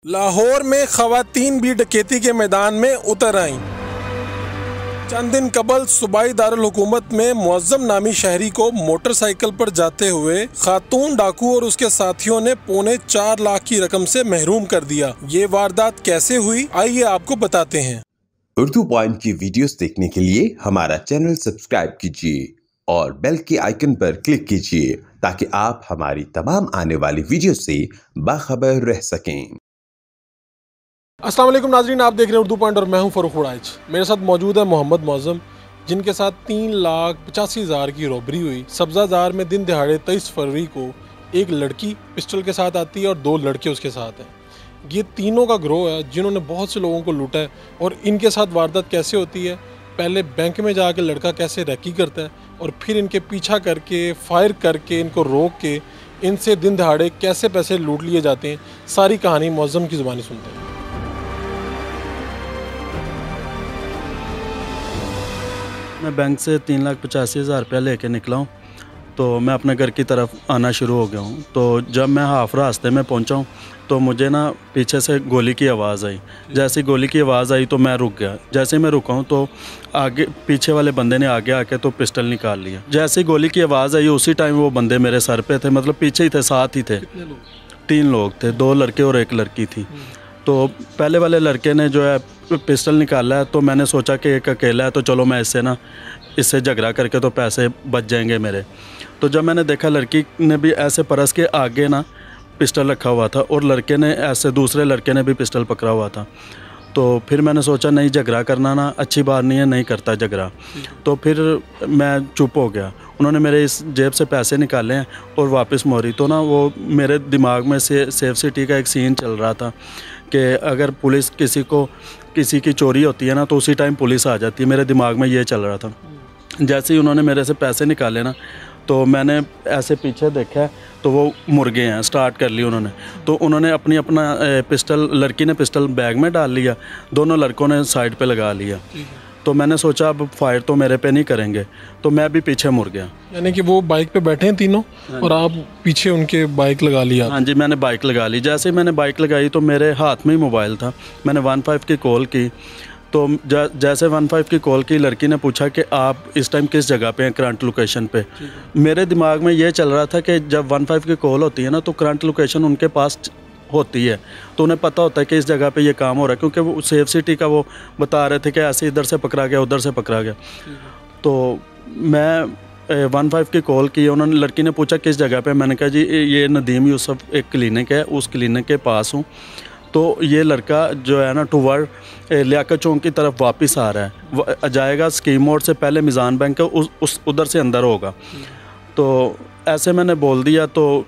लाहौर में खवातीन भी डकैती के मैदान में उतर आईं। चंद दिन कबल सूबाई दारुल हुकूमत में मुअज्जम नामी शहरी को मोटरसाइकिल पर जाते हुए खातून डाकू और उसके साथियों ने 4.25 लाख की रकम से महरूम कर दिया। ये वारदात कैसे हुई, आइए आपको बताते हैं। उर्दू पॉइंट की वीडियोस देखने के लिए हमारा चैनल सब्सक्राइब कीजिए और बेल के आइकन पर क्लिक कीजिए ताकि आप हमारी तमाम आने वाली वीडियो से बाखबर रह सकें। अस्सलाम वालेकुम नाज़रीन, आप देख रहे हैं उर्दू पॉइंट और मैं हूं फ़रूख उड़ाइच। मेरे साथ मौजूद है मोहम्मद मुअज्जम, जिनके साथ 3,85,000 की रॉबरी हुई। सब्ज़ादार में दिन दिहाड़े 23 फरवरी को एक लड़की पिस्टल के साथ आती है और 2 लड़के उसके साथ हैं। ये तीनों का गिरोह है जिन्होंने बहुत से लोगों को लूटा है। और इनके साथ वारदात कैसे होती है, पहले बैंक में जाके लड़का कैसे रैकी करता है और फिर इनके पीछा करके फायर करके इनको रोक के इनसे दिन दहाड़े कैसे पैसे लूट लिए जाते हैं, सारी कहानी मुअज्जम की ज़ुबानी सुनते हैं। मैं बैंक से 3,85,000 रुपया लेके निकला हूँ, तो मैं अपने घर की तरफ आना शुरू हो गया हूँ। तो जब मैं हाफ रास्ते में पहुँचा हूँ तो मुझे ना पीछे से गोली की आवाज़ आई। जैसे गोली की आवाज़ आई तो मैं रुक गया। जैसे मैं रुका हूँ तो आगे पीछे वाले बंदे ने आगे आके तो पिस्टल निकाल लिया। जैसे गोली की आवाज़ आई उसी टाइम वो बंदे मेरे सर पे थे, मतलब पीछे ही थे, साथ ही थे। 3 लोग थे, 2 लड़के और 1 लड़की थी। तो पहले वाले लड़के ने जो है पिस्टल निकाला है, तो मैंने सोचा कि एक अकेला है तो चलो मैं इससे झगड़ा करके तो पैसे बच जाएंगे मेरे। तो जब मैंने देखा लड़की ने भी ऐसे परस के आगे ना पिस्टल रखा हुआ था और लड़के ने ऐसे दूसरे लड़के ने भी पिस्टल पकड़ा हुआ था। तो फिर मैंने सोचा नहीं, झगड़ा करना ना अच्छी बात नहीं है, नहीं करता झगड़ा। तो फिर मैं चुप हो गया। उन्होंने मेरे इस जेब से पैसे निकाले हैं और वापस मोड़ी। तो ना वो मेरे दिमाग में से सेफ सिटी का एक सीन चल रहा था कि अगर पुलिस किसी की चोरी होती है ना तो उसी टाइम पुलिस आ जाती है। मेरे दिमाग में ये चल रहा था। जैसे ही उन्होंने मेरे से पैसे निकाले ना तो मैंने ऐसे पीछे देखा तो वो मुर्गे हैं, स्टार्ट कर ली उन्होंने। तो उन्होंने अपना पिस्टल, लड़की ने पिस्टल बैग में डाल लिया, दोनों लड़कों ने साइड पे लगा लिया। तो मैंने सोचा अब फायर तो मेरे पे नहीं करेंगे, तो मैं भी पीछे मुड़ गया। यानी कि वो बाइक पे बैठे हैं तीनों और आप पीछे उनके बाइक लगा लिया? हाँ जी, मैंने बाइक लगा ली। जैसे ही मैंने बाइक लगाई तो मेरे हाथ में ही मोबाइल था। मैंने 15 की कॉल की। तो जैसे 15 की कॉल की, लड़की ने पूछा कि आप इस टाइम किस जगह पे हैं, करंट लोकेशन पे। मेरे दिमाग में ये चल रहा था कि जब 15 की कॉल होती है ना तो करंट लोकेशन उनके पास होती है, तो उन्हें पता होता है कि इस जगह पे ये काम हो रहा है, क्योंकि वो सेफ सिटी का वो बता रहे थे कि ऐसे इधर से पकड़ा गया, उधर से पकड़ा गया। तो मैं 15 की कॉल की। उन्होंने, लड़की ने पूछा किस जगह पे। मैंने कहा जी ये नदीम यूसुफ एक क्लिनिक है, उस क्लिनिक के पास हूँ। तो ये लड़का जो है ना टूवर्ड लियाकत चौक की तरफ वापस आ रहा है, जाएगा स्कीम मोड़ से पहले मिज़ान बैंक उस उधर से अंदर होगा। तो ऐसे मैंने बोल दिया। तो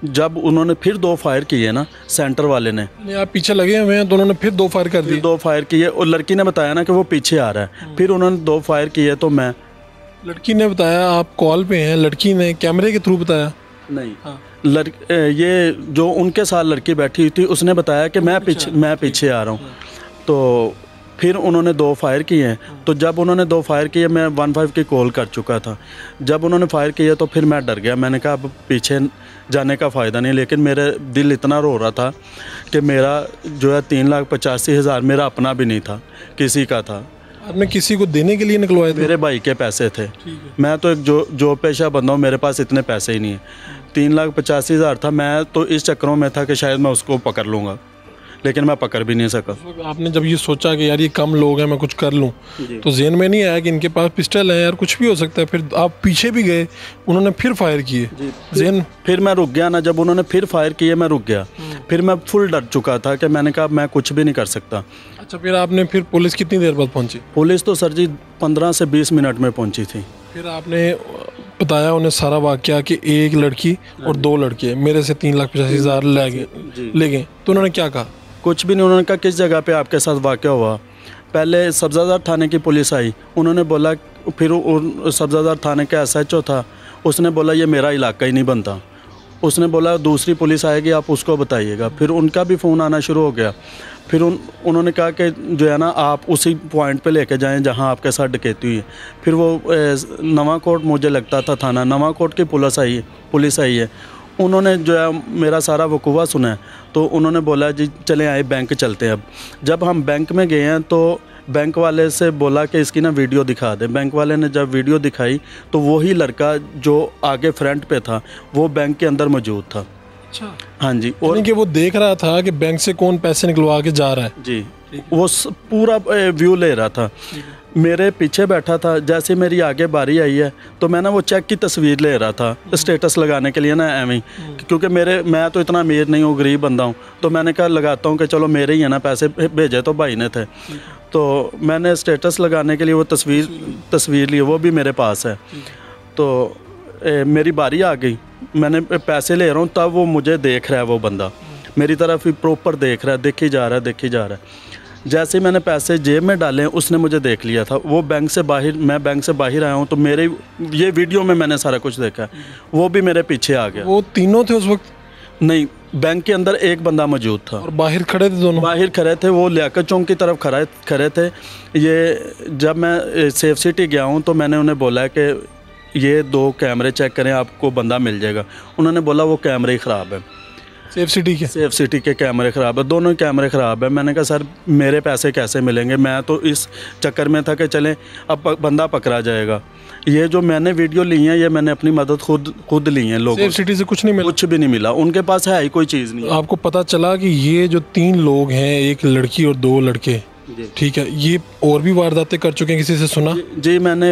जब उन्होंने फिर 2 फायर किए ना सेंटर वाले ने, आप पीछे लगे हुए हैं तो उन्होंने फिर 2 फायर कर दिए? 2 फायर किए और लड़की ने बताया ना कि वो पीछे आ रहा है। फिर उन्होंने 2 फायर किए। तो मैं, लड़की ने बताया आप कॉल पे हैं, लड़की ने कैमरे के थ्रू बताया? नहीं, हाँ। ये जो उनके साथ लड़की बैठी हुई थी उसने बताया कि मैं पीछे आ रहा हूँ। तो फिर उन्होंने 2 फायर किए हैं। तो जब उन्होंने 2 फायर किए, मैं 15 की कॉल कर चुका था। जब उन्होंने फायर किया तो फिर मैं डर गया। मैंने कहा अब पीछे जाने का फ़ायदा नहीं। लेकिन मेरे दिल इतना रो रहा था कि मेरा जो है 3,85,000 मेरा अपना भी नहीं था, किसी का था। आपने किसी को देने के लिए निकलवाए थे? मेरे भाई के पैसे थे। मैं तो एक जो पेशा बंदा हूँ, मेरे पास इतने पैसे ही नहीं है। 3,85,000 था। मैं तो इस चक्करों में था कि शायद मैं उसको पकड़ लूँगा, लेकिन मैं पकड़ भी नहीं सका। आपने जब ये सोचा कि यार ये कम लोग हैं, मैं कुछ कर लूँ, तो ज़हन में नहीं आया कि इनके पास पिस्टल है, यार कुछ भी हो सकता है? फिर आप पीछे भी गए, उन्होंने फिर फायर किए? फिर मैं रुक गया ना। जब उन्होंने फिर फायर किए मैं रुक गया। फिर मैं फुल डर चुका था कि मैंने कहा मैं कुछ भी नहीं कर सकता। अच्छा, फिर आपने, फिर पुलिस कितनी देर बाद पहुंची? पुलिस तो सर जी 15 से 20 मिनट में पहुंची थी। फिर आपने बताया उन्हें सारा वाकया कि एक लड़की और 2 लड़के मेरे से 3,85,000 ले गए, तो उन्होंने क्या कहा? कुछ भी नहीं। उन्होंने कहा किस जगह पे आपके साथ वाकया हुआ। पहले सब्ज़ादार थाने की पुलिस आई, उन्होंने बोला। फिर सब्ज़ादार थाने का SHO था, उसने बोला ये मेरा इलाका ही नहीं बनता। उसने बोला दूसरी पुलिस आएगी, आप उसको बताइएगा। फिर उनका भी फ़ोन आना शुरू हो गया। फिर उन्होंने कहा कि जो है ना आप उसी पॉइंट पे लेके जाएं जहां आपके साथ डकैती हुई है। फिर वो नवाकोट, मुझे लगता था थाना नवाकोट की पुलिस आई है। उन्होंने जो है मेरा सारा वकूवा सुना है, तो उन्होंने बोला जी चले आए बैंक चलते हैं। अब जब हम बैंक में गए हैं तो बैंक वाले से बोला कि इसकी ना वीडियो दिखा दे। बैंक वाले ने जब वीडियो दिखाई तो वही लड़का जो आगे फ्रंट पे था वो बैंक के अंदर मौजूद था। अच्छा। हाँ जी। और कि वो देख रहा था कि बैंक से कौन पैसे निकलवा के जा रहा है। जी, वो पूरा व्यू ले रहा था। मेरे पीछे बैठा था। जैसे मेरी आगे बारी आई है तो मैं ना वो चेक की तस्वीर ले रहा था स्टेटस लगाने के लिए ना एवं ही, क्योंकि मैं तो इतना अमीर नहीं हूँ, गरीब बंदा हूँ, तो मैंने कहा लगाता हूँ कि चलो मेरे ही है ना, पैसे भेजे तो भाई ने थे, तो मैंने स्टेटस लगाने के लिए वो तस्वीर ली, वो भी मेरे पास है। तो मेरी बारी आ गई, मैंने पैसे ले रहा हूँ, तब वो मुझे देख रहा है, वो बंदा मेरी तरफ ही प्रॉपर देख रहा है, देखी जा रहा है। जैसे ही मैंने पैसे जेब में डाले उसने मुझे देख लिया था। वो बैंक से बाहर, मैं बैंक से बाहर आया हूँ, तो मेरे ये वीडियो में मैंने सारा कुछ देखा है। वो भी मेरे पीछे आ गया। वो तीनों थे उस वक्त? नहीं, बैंक के अंदर एक बंदा मौजूद था और बाहर खड़े थे दोनों? बाहर खड़े थे, वो लियाकत चौक की तरफ खड़े थे। ये जब मैं सेफ सिटी गया हूँ तो मैंने उन्हें बोला है कि ये 2 कैमरे चेक करें, आपको बंदा मिल जाएगा। उन्होंने बोला वो कैमरे ही ख़राब है। सेफ सिटी के कैमरे ख़राब है, दोनों कैमरे ख़राब है। मैंने कहा सर मेरे पैसे कैसे मिलेंगे? मैं तो इस चक्कर में था कि चलें अब बंदा पकड़ा जाएगा। ये जो मैंने वीडियो ली है ये मैंने अपनी मदद खुद ली है। लोगों सेफ सिटी से कुछ नहीं मिला? कुछ भी नहीं मिला, उनके पास है ही कोई चीज़ नहीं। आपको पता चला कि ये जो 3 लोग हैं, एक लड़की और 2 लड़के, ठीक है, ये और भी वारदातें कर चुके हैं? किसी से सुना? जी, मैंने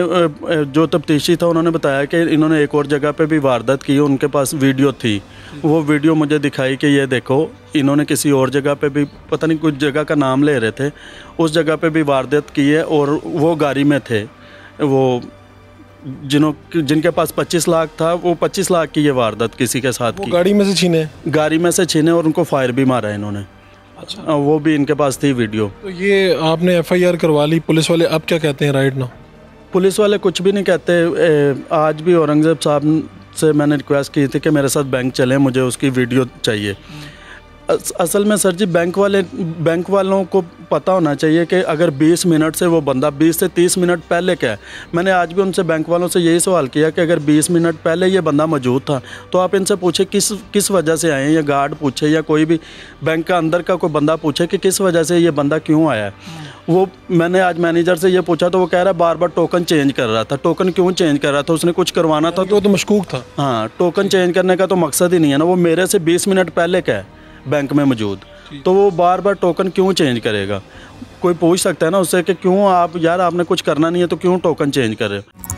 जो तफ्तीशी था उन्होंने बताया कि इन्होंने एक और जगह पे भी वारदात की, उनके पास वीडियो थी। वो वीडियो मुझे दिखाई कि ये देखो, इन्होंने किसी और जगह पे भी, पता नहीं कुछ जगह का नाम ले रहे थे, उस जगह पे भी वारदात की है। और वो गाड़ी में थे, वो जिनके पास 25 लाख था, वो 25 लाख की ये वारदात किसी के साथ की। गाड़ी में से छीने और उनको फायर भी मारा इन्होंने। अच्छा। वो भी इनके पास थी वीडियो। तो ये आपने FIR करवा ली, पुलिस वाले अब क्या कहते हैं राइट नाउ? पुलिस वाले कुछ भी नहीं कहते। आज भी औरंगज़ेब साहब से मैंने रिक्वेस्ट की थी कि मेरे साथ बैंक चलें, मुझे उसकी वीडियो चाहिए। असल में सर जी बैंक वालों को पता होना चाहिए कि अगर 20 मिनट से वो बंदा 20 से 30 मिनट पहले क्या है। मैंने आज भी उनसे बैंक वालों से यही सवाल किया कि अगर 20 मिनट पहले ये बंदा मौजूद था तो आप इनसे पूछे किस वजह से आए हैं, या गार्ड पूछे या कोई भी बैंक का अंदर का कोई बंदा पूछे कि किस वजह से ये बंदा क्यों आया है। वो मैंने आज मैनेजर से ये पूछा तो वो कह रहा है बार बार टोकन चेंज कर रहा था। टोकन क्यों चेंज कर रहा था? उसने कुछ करवाना था तो मशकूक था। हाँ, टोकन चेंज करने का तो मकसद ही नहीं है ना। वो मेरे से 20 मिनट पहले क्या है बैंक में मौजूद, तो वो बार बार टोकन क्यों चेंज करेगा? कोई पूछ सकता है ना उससे कि क्यों आप, यार आपने कुछ करना नहीं है तो क्यों टोकन चेंज कर रहे हो?